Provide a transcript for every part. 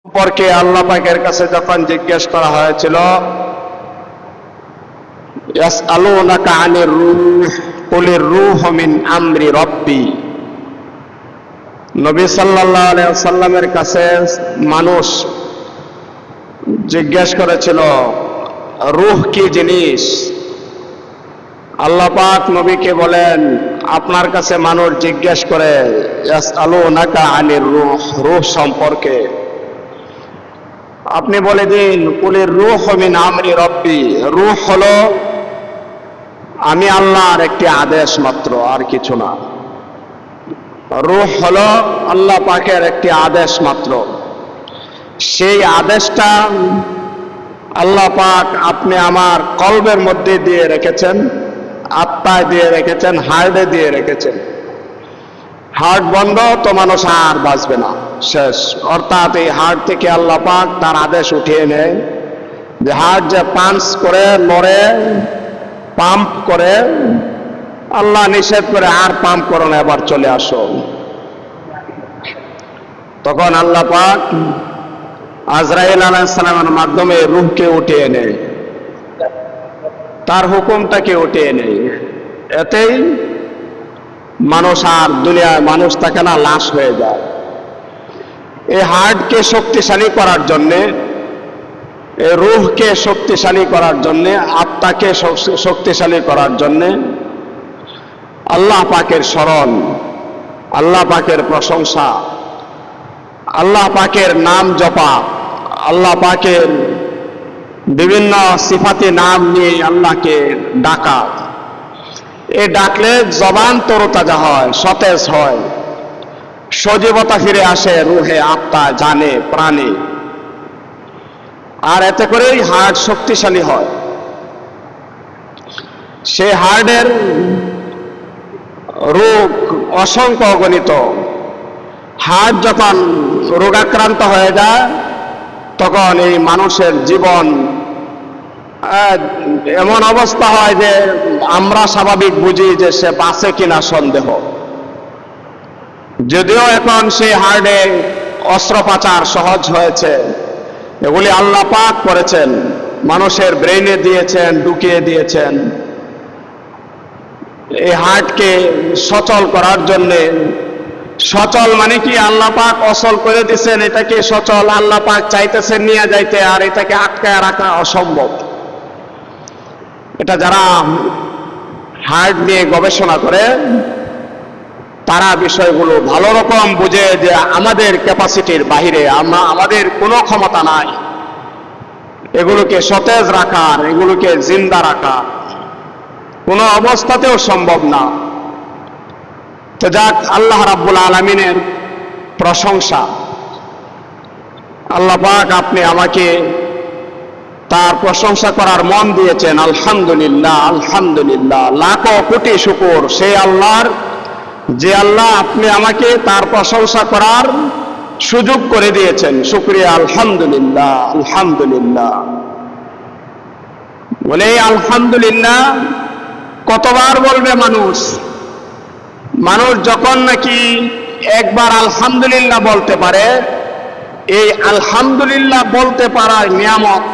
সম্পর্কে আল্লাহ পাকের কাছে যখন জিজ্ঞেস করা হয়েছিল, ইয়াসআলুনাকা আনির রূহ কুলির রূহু মিন আমরি রাব্বি, নবী সাল্লাল্লাহু আলাইহি ওয়াসাল্লামের কাছে মানুষ জিজ্ঞেস করেছিল রূহ কি জিনিস। আল্লাহ পাক নবীকে বলেন, আপনার কাছে মানুষ জিজ্ঞেস করে ইয়াসআলুনাকা আনির রূহ, রূহ সম্পর্কে আপনি বলে দিন কুলির রূহু মিন আমরি রাব্বি, রূহ হলো আমি আল্লাহর একটি আদেশ মাত্র, আর কিছু না। রূহ হলো আল্লাহ পাকের একটি আদেশ মাত্র। সেই আদেশটা আল্লাহ পাক আপনি আমার কলবের মধ্যে দিয়ে রেখেছেন, আত্মায় দিয়ে রেখেছেন, হার্টে দিয়ে রেখেছেন। হার্ট বন্ধ তো মানুষ আর বাঁচবে না, শেষ। অর্থাৎ এই হার্ট থেকে আল্লাহ পাক তার আদেশ উঠিয়ে নেয় যে হার্ট যে পাঞ্চ করে লড়ে, পাম্প করে, আল্লাহ নিষেধ করে আর পাম্প করো না, এবার চলে আসো। তখন আল্লাহ পাক আজরাইল আলাইহিস সালামের মাধ্যমে রূহকে উঠিয়ে নেয়, তার হুকুমটাকে উঠিয়ে নেয়। এতেই মানুষ আর দুনিয়ায় মানুষ থাকে না, লাশ হয়ে যায়। এই হার্টকে শক্তিশালী করার জন্যে, এই রূহকে শক্তিশালী করার জন্যে, আত্মাকে শক্তিশালী করার জন্যে আল্লাহ পাকের স্মরণ, আল্লাহ পাকের প্রশংসা, আল্লাহ পাকের নাম জপা, আল্লাহ পাকের বিভিন্ন সিফাতি নাম নিয়ে আল্লাহকে ডাকা। এই ডাকলে জবান তরতাজা হয়, সতেজ হয়, সজীবতা ফিরে আসে রুহে, আত্মা, জানে, প্রাণে। আর এতে করেই হার্ট শক্তিশালী হয়। সে হার্টের রোগ অসংখ্য অগণিত। হার্ট যখন রোগাক্রান্ত হয়ে যায় তখন এই মানুষের জীবন এমন অবস্থা হয় যে আমরা স্বাভাবিক বুঝি যে সে বাঁচে কিনা সন্দেহ। যদিও এখন সেই হার্টে অস্ত্রোপচার সহজ হয়েছে, এগুলি আল্লাহ পাক করেছেন, মানুষের ব্রেইনে দিয়েছেন, ঢুকিয়ে দিয়েছেন। এই হার্টকে সচল করার জন্যে, সচল মানে কি আল্লাহ পাক অচল করে দিচ্ছেন, এটাকে সচল আল্লাহ পাক চাইতেছেন নিয়ে যাইতে, আর এটাকে আটকায় রাখা অসম্ভব। এটা যারা হার্ট নিয়ে গবেষণা করে তারা বিষয়গুলো ভালো রকম বুঝে যে আমাদের ক্যাপাসিটির বাহিরে, আমাদের কোনো ক্ষমতা নাই এগুলোকে সতেজ রাখার, এগুলোকে জিন্দা রাখার, কোনো অবস্থাতেও সম্ভব না। তো যাক, আল্লাহ রাব্বুল আলামিনের প্রশংসা। আল্লাহ পাক আপনি আমাকে তার প্রশংসা করার মন দিয়েছেন, আলহামদুলিল্লাহ, আলহামদুলিল্লাহ, লাখো কোটি শুকর সেই আল্লাহর, যে আল্লাহ আপনি আমাকে তার প্রশংসা করার সুযোগ করে দিয়েছেন। শুকরিয়া, আলহামদুলিল্লাহ, আলহামদুলিল্লাহ। বলে আলহামদুলিল্লাহ কতবার বলবে মানুষ? মানুষ যখন নাকি একবার আলহামদুলিল্লাহ বলতে পারে, এই আলহামদুলিল্লাহ বলতে পারার নিয়ামত,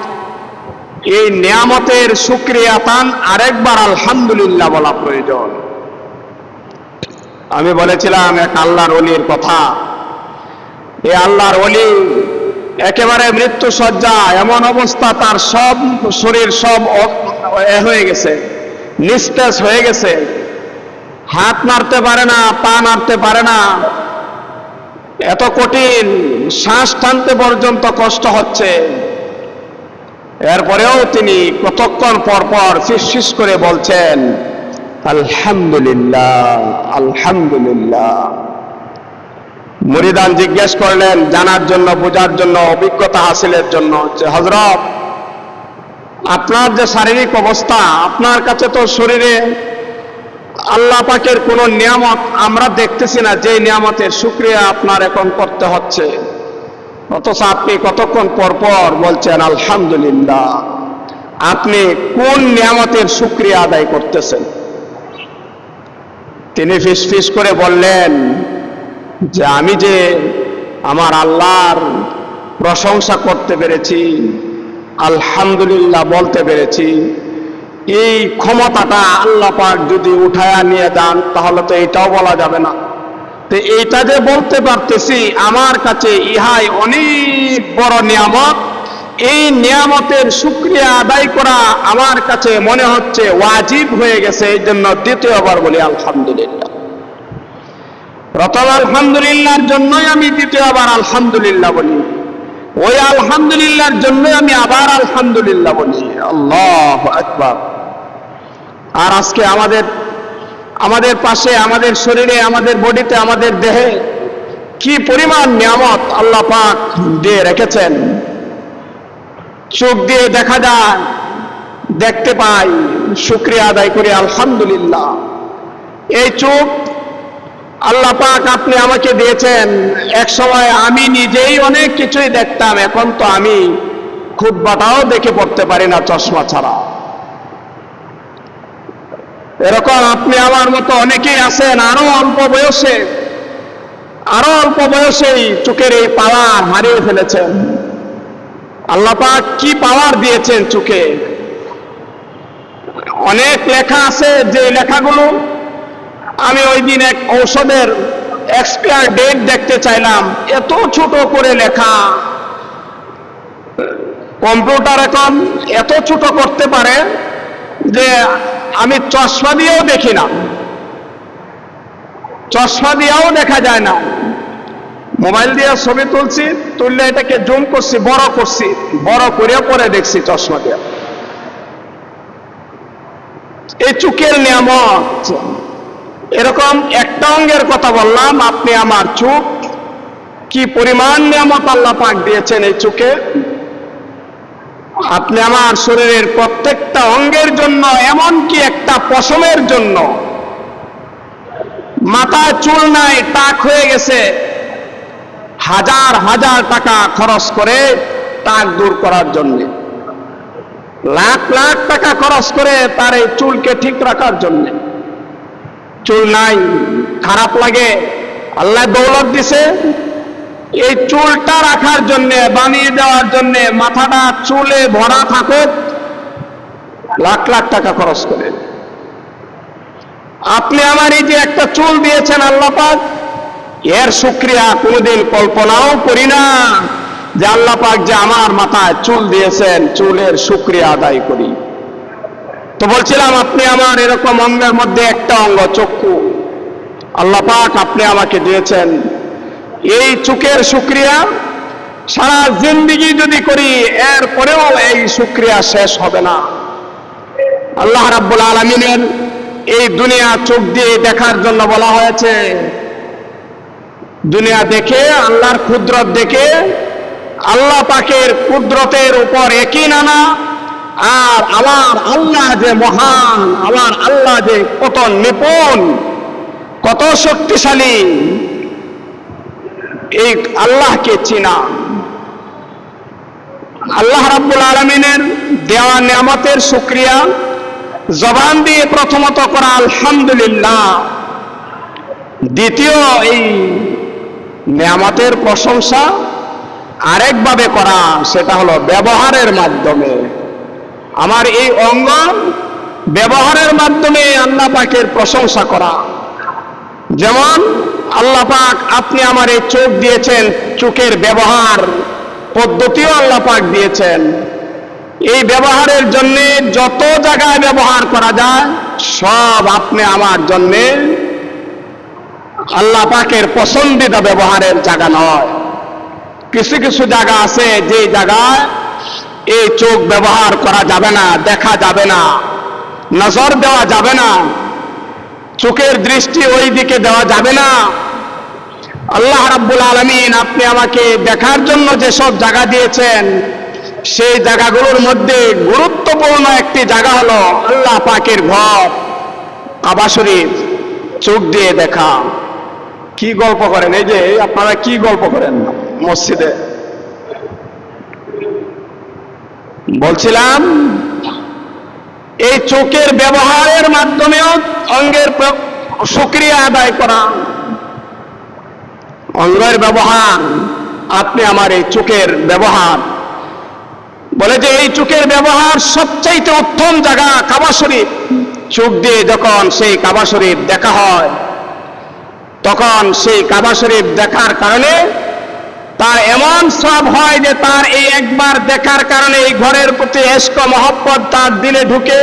এই নিয়ামতের শুকরিয়া তান আরেকবার আলহামদুলিল্লাহ বলা প্রয়োজন। আমি বলেছিলাম এক আল্লাহর ওলির কথা। এই আল্লাহর ওলি একেবারে মৃত্যু সজ্জা, এমন অবস্থা তার সব শরীর সব হয়ে গেছে, নিস্তেজ হয়ে গেছে, হাত নাড়তে পারে না, পা নাড়তে পারে না, এত কঠিন, শ্বাস টানতে পর্যন্ত কষ্ট হচ্ছে। এরপরেও তিনি কতক্ষণ পর পর ফিসফিস করে বলছেন আলহামদুলিল্লাহ, আলহামদুলিল্লাহ। মুরিদান জিজ্ঞেস করলেন জানার জন্য, বোঝার জন্য, অভিজ্ঞতা হাসিলের জন্য, যে হযরত আপনার যে শারীরিক অবস্থা, আপনার কাছে তো শরীরে আল্লাহ পাকের কোন নিয়ামত আমরা দেখতেছি না, যে নিয়ামতের শুকরিয়া আপনার এখন করতে হচ্ছে, অথচ আপনি কতক্ষণ পর পর বলছেন আলহামদুলিল্লাহ। আপনি কোন নিয়ামতের শুকরিয়া আদায় করতেছেন? তিনি ফিসফিস করে বললেন যে আমি যে আমার আল্লাহর প্রশংসা করতে পেরেছি, আলহামদুলিল্লাহ বলতে পেরেছি। এই ক্ষমতাটা আল্লাহ পাক যদি উঠায়া নিয়ে যান তাহলে তো এটাও বলা যাবে না। তো এইটা যে বলতে পারতেছি আমার কাছে ইহাই অনেক বড় নিয়ামত। এই নিয়ামতের শুকরিয়া আদায় করা আমার কাছে মনে হচ্ছে ওয়াজিব হয়ে গেছে। এই জন্য দ্বিতীয়বার বলি আলহামদুলিল্লাহ। প্রথম আলহামদুলিল্লাহর জন্যই আমি দ্বিতীয়বার আলহামদুলিল্লাহ বলি, ওই আলহামদুলিল্লাহর জন্যই আমি আবার আলহামদুলিল্লাহ বলি। আল্লাহু আকবার। আর আজকে আমাদের পাশে, আমাদের শরীরে, আমাদের বডিতে, আমাদের দেহে কি পরিমাণ নিয়ামত আল্লাহ পাক দিয়ে রেখেছেন। চোখ দিয়ে দেখা যায়, দেখতে পাই, শুকরিয়া আদায় করি আলহামদুলিল্লাহ। এই চোখ আল্লাহ পাক আপনি আমাকে দিয়েছেন। এক সময় আমি নিজেই অনেক কিছুই দেখতাম, এখন তো আমি খুতবাটাও দেখে পড়তে পারি না চশমা ছাড়া। এরকম আপনি আমার মতো অনেকেই আছেন আরো অল্প বয়সেই চোখের এই পাওয়ার হারিয়ে ফেলেছেন। আল্লাহ পাক কি পাওয়ার দিয়েছেন চোখে। অনেক লেখা আছে, যে লেখাগুলো আমি ওই দিন এক ঔষধের এক্সপায়ার ডেট দেখতে চাইলাম, এত ছোট করে লেখা। কম্পিউটার এখন এত ছোট করতে পারে যে আমি চশমা দিয়েও দেখি না, চশমা দিয়েও দেখা যায় না। মোবাইল দিয়ে ছবি তুলছি, তুললে এটাকে জুম করছি, বড় করে পরে দেখছি চশমা দিয়ে। এই চোখের নিয়ামত। এরকম একটা অঙ্গের কথা বললাম, আপনি আমার চোখ, কি পরিমাণ নিয়ামত আল্লাহ পাক দিয়েছেন এই চোখে। আপনি আমার শরীরের প্রত্যেকটা অঙ্গের জন্য, এমনকি একটা পশমের জন্য, মাথায় চুল নাই, টাক হয়ে গেছে, হাজার হাজার টাকা খরচ করে টাক দূর করার জন্য, লাখ লাখ টাকা খরচ করে তার এই চুলকে ঠিক রাখার জন্য। চুল নাই, খারাপ লাগে, আল্লাহ দৌলত দিছে, এই চুলটা রাখার জন্য, বানিয়ে দেওয়ার জন্য, মাথাটা চুলে ভরা থাকুক, লাখ লাখ টাকা খরচ করে। আপনি আমার এই যে একটা চুল দিয়েছেন আল্লাহ পাক, এর শুকরিয়া কোনোদিন কল্পনাও করি না যে আল্লাহ পাক যে আমার মাথায় চুল দিয়েছেন, চুলের শুকরিয়া আদায় করি। তো বলছিলাম, আপনি আমার এরকম অঙ্গের মধ্যে একটা অঙ্গ চক্ষু আল্লাহ পাক আপনি আমাকে দিয়েছেন। এই চোখের শুকরিয়া সারা জিন্দেগি যদি করি, এরপরেও এই শুকরিয়া শেষ হবে না। আল্লাহ রাব্বুল আলামিনের এই দুনিয়া চোখ দিয়ে দেখার জন্য বলা হয়েছে। দুনিয়া দেখে, আল্লাহর কুদরত দেখে, আল্লাহ পাকের কুদরতের উপর ইয়াকিন আনা, আর আমার আল্লাহ যে মহান, আমার আল্লাহ যে কত নিপুণ, কত শক্তিশালী, এই আল্লাহকে চিনা। আল্লাহ রাব্বুল আলামিনের দেওয়া নিয়ামতের শুকরিয়া জবান দিয়ে প্রথমত করা আলহামদুলিল্লাহ, দ্বিতীয় এই নিয়ামতের প্রশংসা আরেকভাবে করা, সেটা হলো ব্যবহারের মাধ্যমে। আমার এই অঙ্গ ব্যবহারের মাধ্যমে আল্লাহ পাকের প্রশংসা করা। যেমন আল্লাহ পাক আপনি আমার এই চোখ দিয়েছেন, চোখের ব্যবহার পদ্ধতিও আল্লাহ পাক দিয়েছেন। এই ব্যবহারের জন্য যত জায়গায় ব্যবহার করা যায় সব আপনি আমার জন্য আল্লাহ পাকের পছন্দিদা ব্যবহারের জায়গা নয়। কিছু কিছু জায়গা আছে যে জায়গায় এই চোখ ব্যবহার করা যাবে না, দেখা যাবে না, নজর দেওয়া যাবে না, চোখের দৃষ্টি ওই দিকে দেওয়া যাবে না। আল্লাহ রাব্বুল আলামিন আপনি আমাকে দেখার জন্য যেসব জায়গা দিয়েছেন, সেই জায়গাগুলোর মধ্যে গুরুত্বপূর্ণ একটি জায়গা হলো আল্লাহ পাকের ঘর কাবা শরীফ। চোখ দিয়ে দেখা। কি গল্প করেন, এই যে আপনারা কি গল্প করেন মসজিদে? বলছিলাম, এই চোখের ব্যবহারের মাধ্যমেও অঙ্গের শুকরিয়া আদায় করা। অঙ্গের ব্যবহার আপনি আমার এই চোখের ব্যবহার, বলে যে এই চোখের ব্যবহার সবচাইতে উত্তম জায়গা কাবা শরীফ। চোখ দিয়ে যখন সেই কাবা শরীফ দেখা হয়, তখন সেই কাবা শরীফ দেখার কারণে তার এমন সব হয় যে তার এই একবার দেখার কারণে এই ঘরের প্রতি ইশক মহব্বত তার দিলে ঢুকে,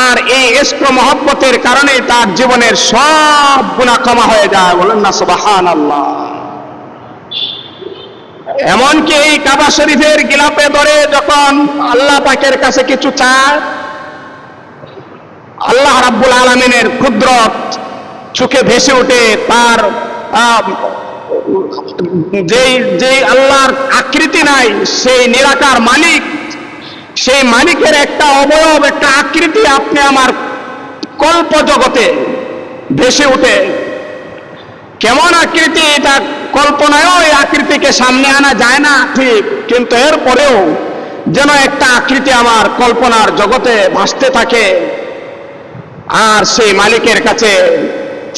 আর এই ইশক মহব্বতের কারণে তার জীবনের সব গুনাহ ক্ষমা হয়ে যায়। বলেন না সুবহানাল্লাহ। এমনকি এই কাবা শরীফের গিলাপে ধরে যখন আল্লাহ পাকের কাছে কিছু চায়, আল্লাহ রাব্বুল আলামিনের কুদরত চোখে ভেসে ওঠে। তার যেই আল্লাহর আকৃতি নাই, সেই নিরাকার মালিক, সেই মালিকের একটা অবয়ব, একটা আকৃতি আপনি আমার কল্প জগতে ভেসে ওঠে। কেমন আকৃতি, এটা কল্পনায়ও এই আকৃতিকে সামনে আনা যায় না ঠিক, কিন্তু এরপরেও যেন একটা আকৃতি আমার কল্পনার জগতে ভাসতে থাকে, আর সেই মালিকের কাছে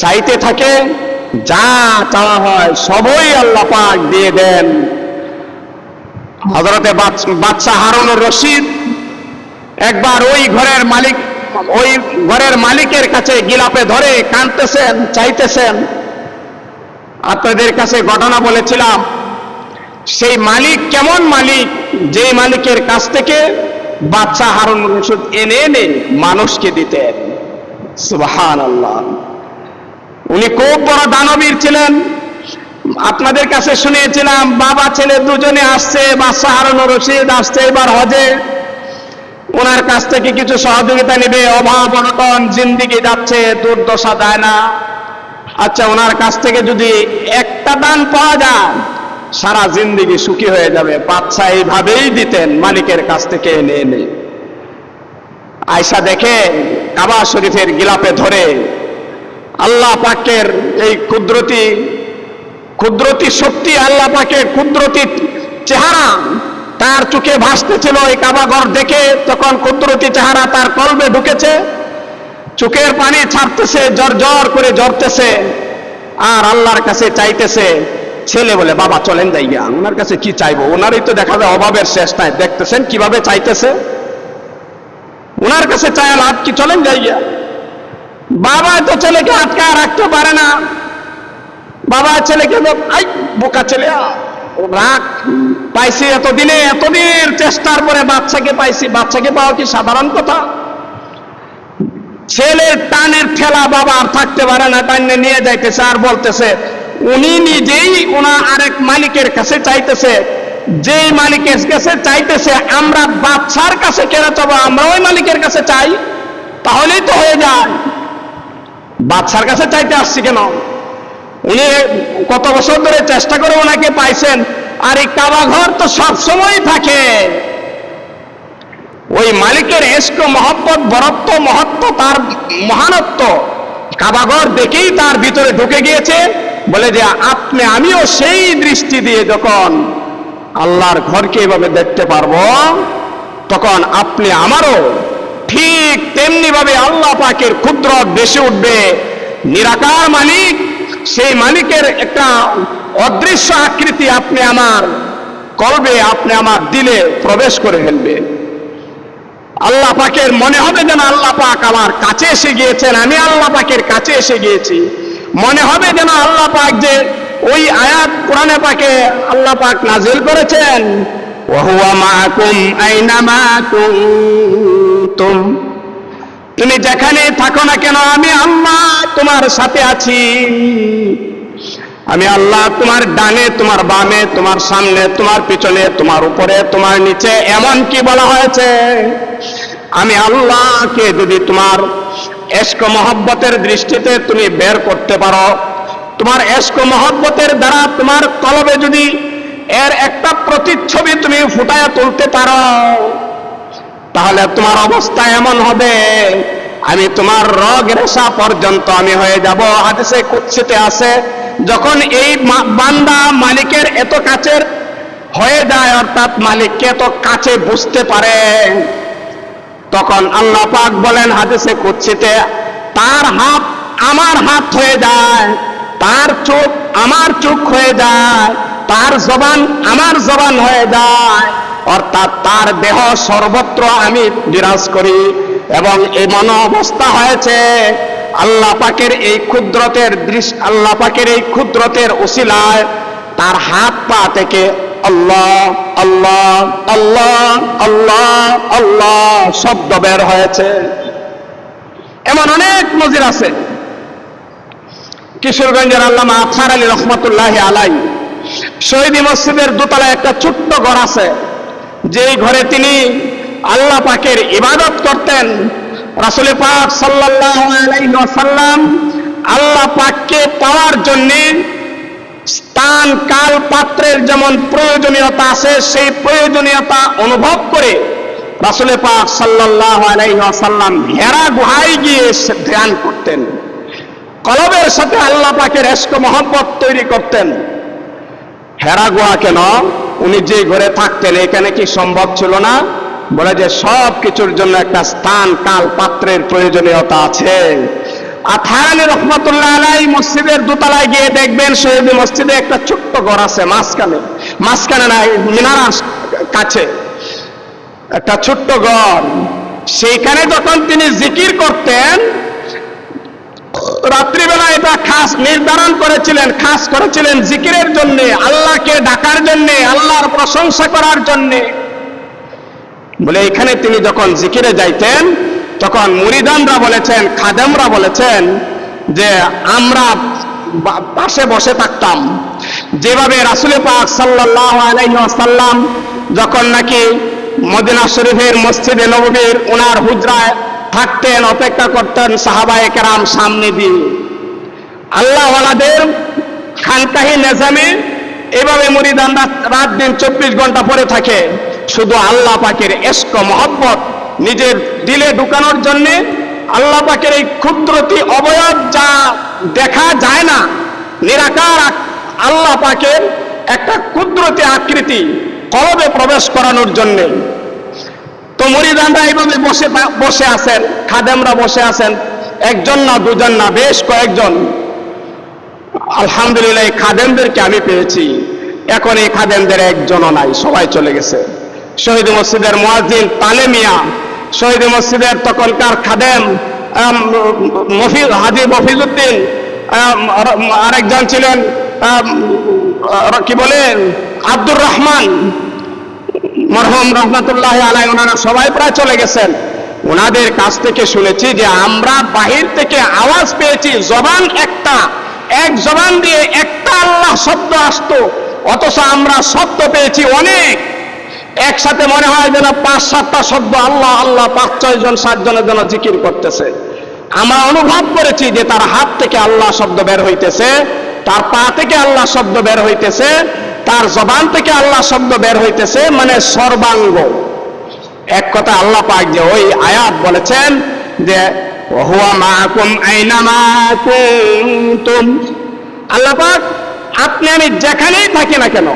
চাইতে থাকে। যা চাওয়া হয় সবই আল্লাহ পাক দিয়ে দেন। হযরতে বাদশাহ হারুনুর রশিদ একবার ওই ঘরের মালিকের কাছে গিলাপে ধরে কাঁদতেছেন, চাইতেছেন। আপনাদের কাছে ঘটনা বলেছিলাম, সেই মালিক কেমন মালিক, যে মালিকের কাছ থেকে বাদশাহ হারুনুর রশিদ এনে এনে মানুষকে দিতেন। সুবহানাল্লাহ। উনি খুব বড় দানবীর ছিলেন। আপনাদের কাছে শুনিয়েছিলাম, বাবা ছেলে দুজনে আসছে, বাদশাহ হারুনুর রশিদ আসছে এবার হজে, ওনার কাছ থেকে কিছু সহযোগিতা নেবে। অভাব অনটন জিন্দিগি যাচ্ছে, দুর্দশা যায় না। আচ্ছা, ওনার কাছ থেকে যদি একটা দান পাওয়া যায় সারা জিন্দিগি সুখী হয়ে যাবে। বাদশাহ এইভাবেই দিতেন মালিকের কাছ থেকে এনে এনে। আয়সা দেখে কাবা শরীফের গিলাপে ধরে আল্লাহ পাকের এই কুদরতি শক্তি, আল্লাহ পাকের কুদরতি চেহারা তার চোখে ভাসতেছিল। এই কাবাঘর দেখে তখন কুদরতি চেহারা তার কলবে ঢুকেছে, চোখের পানি ছাড়তেছে, জর করে ঝরতেছে, আর আল্লাহর কাছে চাইতেছে। ছেলে বলে, বাবা চলেন যাইয়া, ওনার কাছে কি চাইবো, ওনারই তো দেখা যায় অভাবের শেষ নাই, দেখতেছেন কিভাবে চাইতেছে, ওনার কাছে চায় লাভ কি, চলেন যাইয়া। বাবা তো ছেলেকে আটকায় রাখতে পারে না। বাবা ছেলেকে, আই বোকা ছেলে, রাগ পাইছি এতদিনের চেষ্টার পরে বাচ্চাকে পাইছি, বাচ্চাকে পাওয়া কি সাধারণ কথা? ছেলের টানের ঠেলা বাবা আর থাকতে পারে না, টানে নিয়ে যাইতেছে আর বলতেছে, উনি নিজেই ওনার আরেক মালিকের কাছে চাইতেছে, যেই মালিকের কাছে চাইতেছে আমরা বাচ্চার কাছে কেন চাবো, আমরা ওই মালিকের কাছে চাই, তাহলেই তো হয়ে যায়। বাচ্চার কাছে চাইতে আসছি কেন? উনি কত বছর ধরে চেষ্টা করে ওনাকে পাইছেন, আর এই কাবাঘর তো সবসময় থাকে। ওই মালিকের ইশক মহব্বত, বরত্ব, মহত্ব, তার মহানত্ব কাবাঘর দেখেই তার ভিতরে ঢুকে গিয়েছে। বলে যে আমিও সেই দৃষ্টি দিয়ে যখন আল্লাহর ঘরকে এভাবে দেখতে পারবো, তখন আপনি আমারও ঠিক তেমনি ভাবে আল্লাহ পাকের কুদরত বেশি উঠবে। নিরাকার মালিক, সেই মালিকের একটা অদৃশ্য আকৃতি আপনি আমার কলবে, আপনি আমার দিলে প্রবেশ করে ফেলবে। আল্লাহ পাকের মনে হবে যেন আল্লাহ পাক আমার কাছে এসে গিয়েছেন, আমি আল্লাহ পাকের কাছে এসে গিয়েছি। মনে হবে যেন আল্লাহ পাক যে ওই আয়াত কোরআনে পাকে আল্লাহ পাক নাজিল করেছেন, ওয়া হুয়া মাআকুম আইনামা কুনতুম, তুমি যেখানে থাকো না কেন আমি আল্লাহ তোমার সাথে আছি। আমি আল্লাহ তোমার ডানে, তোমার বামে, তোমার সামনে, তোমার পিছনে, তোমার উপরে, তোমার নিচে। এমন কি বলা হয়েছে, আমি আল্লাহকে যদি তোমার ইশক মহব্বতের দৃষ্টিতে তুমি বের করতে পারো, তোমার ইশক মহব্বতের দ্বারা তোমার কলবে যদি এর একটা প্রতিচ্ছবি তুমি ফুটায়া তুলতে পারো, তাহলে তোমার অবস্থা এমন হবে, আমি তোমার রগ রেশা পর্যন্ত আমি হয়ে যাব। হাদিসে কুদসিতে আছে, যখন এই বান্দা মালিকের এত কাছের হয়ে যায়, অর্থাৎ মালিককে এত কাছে বুঝতে পারে, তখন আল্লাহ পাক বলেন হাদিসে কুদসিতে, তার হাত আমার হাত হয়ে যায়, তার চোখ আমার চোখ হয়ে যায়, তার জবান আমার জবান হয়ে যায়, অর্থাৎ তার দেহ সর্বত্র আমি বিরাজ করি। এবং এমন অবস্থা হয়েছে আল্লাহ পাকের এই ক্ষুদ্রতের উসিলায় তার হাত পা থেকে আল্লাহ আল্লাহ আল্লাহ আল্লাহ আল্লাহ শব্দ বের হয়েছে। এমন অনেক নজির আছে। কিশোরগঞ্জের আল্লামা আফসার আলী রহমতুল্লাহ আলাই শহীদি মসজিদের দোতলায় একটা ছোট্ট ঘর আছে, যেই ঘরে তিনি আল্লাহ পাকের ইবাদত করতেন। রাসূল পাক সাল্লাল্লাহু আলাইহি ওয়াসাল্লাম আল্লাহ পাককে পাওয়ার জন্য স্থান কাল পাত্রের যেমন প্রয়োজনীয়তা আছে, সেই প্রয়োজনীয়তা অনুভব করে রাসূল পাক সাল্লাল্লাহু আলাইহি ওয়াসাল্লাম হেরা গুহায় গিয়ে ধ্যান করতেন, কলবের সাথে আল্লাহ পাকের ইশক মহব্বত তৈরি করতেন। হেরা গুহা কেন? উনি যে ঘরে থাকতেন এখানে কি সম্ভব ছিল না? বলে যে সব কিছুর জন্য একটা স্থান কাল পাত্রের প্রয়োজনীয়তা আছে। আথারানি রহমতুল্লাহ আলাই মসজিদের দোতলায় গিয়ে দেখবেন শহীদি মসজিদে একটা ছোট্ট ঘর আছে, মাঝখানে নাই, মিনারার কাছে একটা ছোট্ট ঘর। সেইখানে যখন তিনি জিকির করতেন, রাত্রিবেলা এটা খাস নির্ধারণ করেছিলেন, খাস করেছিলেন জিকিরের জন্য, আল্লাহকে ডাকার জন্য, আল্লাহর প্রশংসা করার জন্য। বলে এখানে তিনি যখন জিকিরে যাইতেন তখন মুরিদানরা বলেছেন, খাদেমরা বলেছেন যে আমরা পাশে বসে থাকতাম। যেভাবে রাসূল পাক সাল্লাল্লাহু আলাইহি ওয়াসাল্লাম যখন নাকি মদিনা শরীফের মসজিদে নববীর ওনার হুজরায় থাকতেন, অপেক্ষা করতেন সাহাবায়ে কেরাম সামনে দিয়ে, আল্লাহ ওয়ালাদের খানকাহি নিজামে এভাবে মুরিদানরা রাত দিন 24 ঘন্টা পরে থাকে, শুধু আল্লাহ পাকের ইশক মহব্বত নিজের দিলে ঢুকানোর জন্য। আল্লাহ পাকের এই ক্ষুদ্রটি অবয়ব যা দেখা যায় না, নিরাকার আল্লাহ পাকের একটা ক্ষুদ্রটি আকৃতি কলবে প্রবেশ করানোর জন্য। তো মুরিদানরা এইভাবে বসে আছেন, খাদেমরা বসে আছেন, একজন না দুজন না, বেশ কয়েকজন। আলহামদুলিল্লাহ এই খাদেমদেরকে আমি পেয়েছি। এখন এই খাদেমদের একজনও নাই, সবাই চলে গেছে। শহীদি মসজিদের মুয়াজ্জিন তালে মিয়া, শহীদি মসজিদের তখনকার খাদেম হাজী মফিজউদ্দিন, আরেকজন ছিলেন কি বলেন আব্দুর রহমান মরহুম রহমতুল্লাহ আলাই, ওনারা সবাই প্রায় চলে গেছেন। ওনাদের কাছ থেকে শুনেছি যে আমরা বাহির থেকে আওয়াজ পেয়েছি, জবান একটা, এক জবান দিয়ে একটা আল্লাহ শব্দ আসতো, অথচ আমরা শব্দ পেয়েছি অনেক, একসাথে মনে হয় যেন 5-7টা শব্দ আল্লাহ আল্লাহ 5-6 জন 7 জনের জন্য জিকির করতেছে। আমরা অনুভব করেছি যে তার হাত থেকে আল্লাহ শব্দ বের হইতেছে, তার পা থেকে আল্লাহ শব্দ বের হইতেছে, তার জবান থেকে আল্লাহ শব্দ বের হইতেছে, মানে সর্বাঙ্গ। এক কথা আল্লাহ পাক যে ওই আয়াত বলেছেন যে ওহুয়া মাকুম আইনামা কুনতুম, আল্লাহ পাক আপনি আমি যেখানেই থাকি না কেন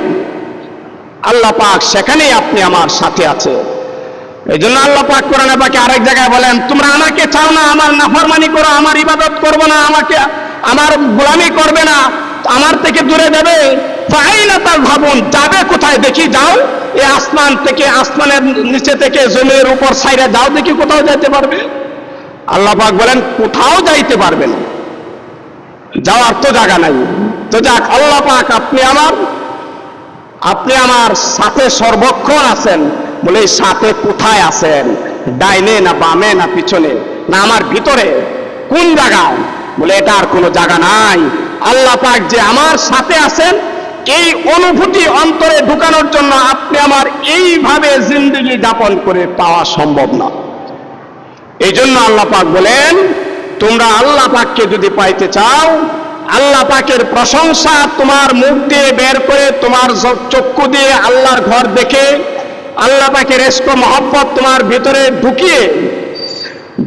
আল্লাহ পাক সেখানেই আপনি আমার সাথে আছে। এই জন্য আল্লাহ পাক কোরআনে পাকে আরেক জায়গায় বলেন, তোমরা আমাকে চাও না, আমার নাফরমানি করো, আমার ইবাদত করবো না, আমাকে আমার গোলামি করবে না, আমার থেকে দূরে যাবে। ফাইনা তাযহাবুন, যাবে কোথায় দেখি, যাও এই আসমান থেকে, আসমানের নিচে থেকে জমির উপর সাইরে যাও দেখি, কোথাও যাইতে পারবে? আল্লাহ পাক বলেন কোথাও যাইতে পারবে না, যাওয়ার তো জায়গা নাই। তো যাক, আল্লাহ পাক আপনি আমার সাথে সর্বক্ষণ আছেন। বলে সাথে কোথায় আছেন? ডাইনে না বামে না পিছনে না আমার ভিতরে? কোন জায়গায়? বলে এটা আর কোনো জায়গা নাই। আল্লাহ পাক যে আমার সাথে আছেন, এই অনুভূতি অন্তরে ঢুকানোর জন্য আপনি আমার এইভাবে জিন্দেগি যাপন করে পাওয়া সম্ভব না। এই জন্য আল্লাহ পাক বলেন, তোমরা আল্লাহ পাককে যদি পাইতে চাও, আল্লাহ পাকের প্রশংসা তোমার মুখ দিয়ে বের করে, তোমার চক্ষু দিয়ে আল্লাহর ঘর দেখে, আল্লাহ পাকের ইশক মহব্বত তোমার ভিতরে ঢুকিয়ে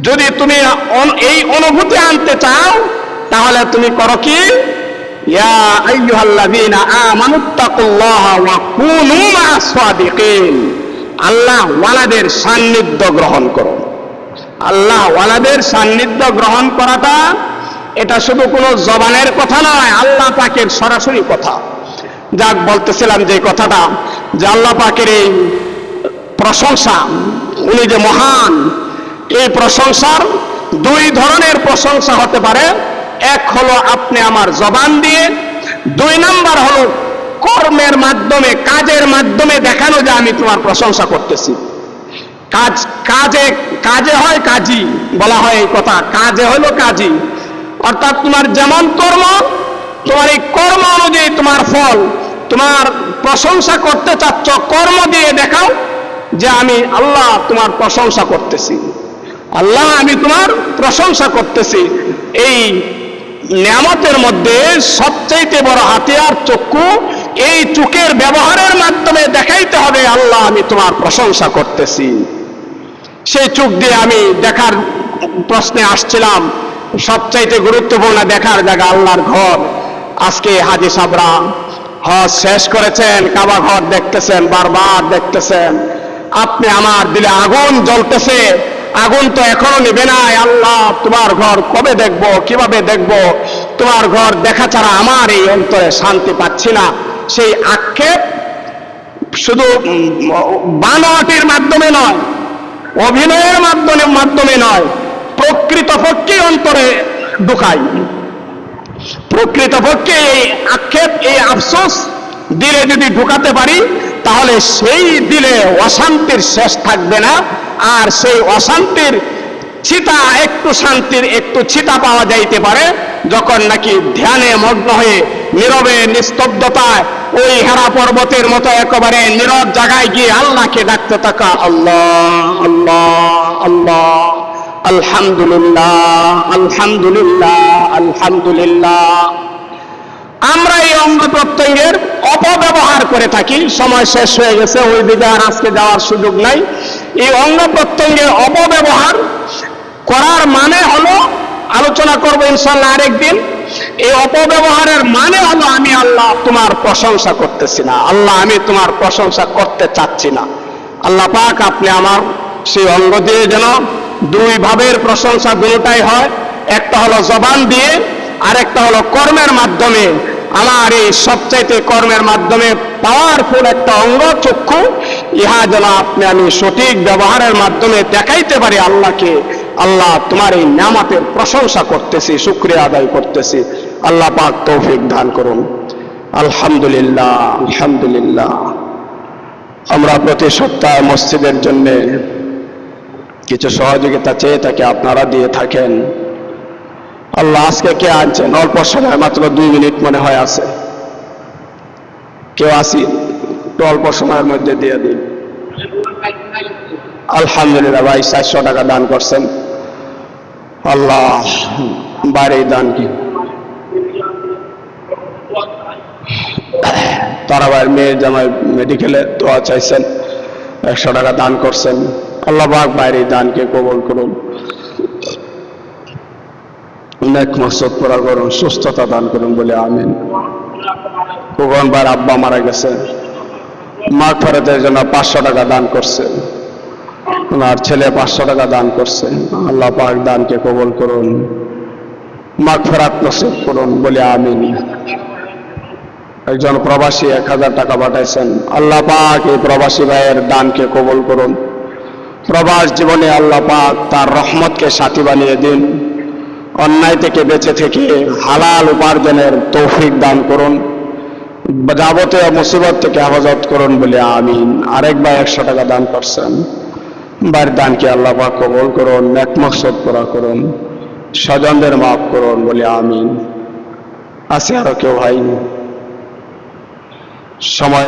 যদি তুমি এই অনুভূতি আনতে চাও, তাহলে তুমি করো কি? ইয়া আইয়ুহাল্লাযীনা আমানুত্তাকুল্লাহা ওয়া কুনু মা'আস সাদিকিন, আল্লাহ ওয়ালাদের সান্নিধ্য গ্রহণ করো। আল্লাহ ওয়ালাদের সান্নিধ্য গ্রহণ করাটা এটা শুধু কোনো জবানের কথা নয়, আল্লাহ পাকের সরাসরি কথা। যাক, বলতেছিলাম যে কথাটা, যে আল্লাহ পাকের এই প্রশংসা, উনি যে মহান, এই প্রশংসার দুই ধরনের প্রশংসা হতে পারে। এক হলো আপনি আমার জবান দিয়ে, দুই নাম্বার হলো কর্মের মাধ্যমে, কাজের মাধ্যমে দেখানো যে আমি তোমার প্রশংসা করতেছি। কাজে হয় কাজী, বলা হয় এই কথা, কাজে হলো কাজী, অর্থাৎ তোমার যেমন কর্ম, তোমার এই কর্ম অনুযায়ী তোমার ফল। তোমার প্রশংসা করতে চাচ্ছ, কর্ম দিয়ে দেখাও যে আমি আল্লাহ তোমার প্রশংসা করতেছি, আল্লাহ আমি তোমার প্রশংসা করতেছি। এই নিয়ামতের মধ্যে সবচাইতে বড় হাতিয়ার চক্ষু। এই চোখের ব্যবহারের মাধ্যমে দেখাইতে হবে আল্লাহ আমি তোমার প্রশংসা করতেছি। সেই চোখ দিয়ে আমি দেখার প্রশ্নে আসছিলাম, সবচাইতে গুরুত্বপূর্ণ দেখার জায়গা আল্লাহর ঘর। আজকে হাজী সাবরা হজ শেষ করেছেন, কাবা ঘর দেখতেছেন, বারবার দেখতেছেন। আপনি আমার দিলে আগুন জ্বলতেছে, আগুন তো এখনো নিবে নাই। আল্লাহ তোমার ঘর কবে দেখব, কিভাবে দেখব? তোমার ঘর দেখা ছাড়া আমার এই অন্তরে শান্তি পাচ্ছি না। সেই আক্ষেপ শুধু বানোয়াটির মাধ্যমে নয়, অভিনয়ের মাধ্যমে নয়, প্রকৃতপক্ষে অন্তরে ঢুকাই। প্রকৃতপক্ষে এই আক্ষেপ, এই আফসোস দিলে যদি ঢুকাতে পারি, তাহলে সেই দিলে অশান্তির শেষ থাকবে না। আর সেই অশান্তির চিতা, একটু শান্তির একটু চিতা পাওয়া যাইতে পারে যখন নাকি ধ্যানে মগ্ন হয়ে নীরবে নিস্তব্ধতায় ওই হেরা পর্বতের মতো একেবারে নীরব জায়গায় গিয়ে আল্লাহকে ডাকতে থাকা, আল্লাহ আল্লাহ আল্লাহ, আলহামদুলিল্লাহ আলহামদুলিল্লাহ আলহামদুলিল্লাহ। আমরা এই অঙ্গ প্রত্যঙ্গের অপব্যবহার করে থাকি। সময় শেষ হয়ে গেছে, ওই দিকে আর আজকে যাওয়ার সুযোগ নাই। এই অঙ্গ প্রত্যঙ্গের অপব্যবহার করার মানে হলো, আলোচনা করবো ইনশাআল্লাহ আরেকদিন। এই অপব্যবহারের মানে হলো আমি আল্লাহ তোমার প্রশংসা করতেছি না, আল্লাহ আমি তোমার প্রশংসা করতে চাচ্ছি না। আল্লাহ পাক আপনি আমার সেই অঙ্গ দিয়ে যেন দুই ভাবের প্রশংসা দুটাই হয়, একটা হলো জবান দিয়ে, আরেকটা হলো কর্মের মাধ্যমে। আমার এই সবচাইতে কর্মের মাধ্যমে পাওয়ারফুল একটা অঙ্গ চক্ষু, ইহা যেন আপনি আমি সঠিক ব্যবহারের মাধ্যমে দেখাইতে পারি আল্লাহকে, আল্লাহ তোমার এই নিয়ামতের প্রশংসা করতেছি, শুকরিয়া আদায় করতেছি। আল্লাহ পাক তৌফিক দান করুন। আলহামদুলিল্লাহ আলহামদুলিল্লাহ। আমরা প্রতি সপ্তাহে মসজিদের জন্য কিছু সহযোগিতা চেয়ে থাকি, আপনারা দিয়ে থাকেন। আল্লাহ আজকে কে আনছেন? অল্প সময়, মাত্র 2 মিনিট মনে হয় আছে। কেউ আসি, একটু অল্প সময়ের মধ্যে দিয়ে দিন। আলহামদুলিল্লাহ ভাই 400 টাকা দান করছেন। আল্লাহ বাইরে দান কি তারা ভাইয়ের মেয়ের জামাই মেডিকেলে দোয়া চাইছেন, 100 টাকা দান করছেন। আল্লাহ পাক বাইরে দানকে কবুল করুন, নেক মকসদ পুরা করুন, সুস্থতা দান করুন বলে আমিন। কুগন ভাইয়ের আব্বা মারা গেছে, মাগফিরাতের জন্য 500 টাকা দান করছে। ওনার ছেলে 500 টাকা দান করছে। আল্লাহ পাক দানকে কবুল করুন, মাগফিরাত নসিব করুন বলে আমিন। একজন প্রবাসী 1000 টাকা পাঠাইছেন। আল্লাহ পাক এই প্রবাসী ভাইয়ের দানকে কবুল করুন। প্রবাস জীবনে আল্লাহ পাক তার রহমতকে সাথী বানিয়ে দিন। অন্যায় থেকে বেঁচে থেকে হালাল উপার্জনের তৌফিক দান করুন, যাবতীয় মুসিবত থেকে হেফাজত করুন বলে আমিন। আরেক ভাই 100 টাকা দান করছেন। ভাইয়ের দানকে আল্লাহ পাক কবুল করুন, নেক মকসদ পুরা করুন, স্বজনদের মাফ করুন বলে আমিন। আছে আরো কেউ ভাই? সময়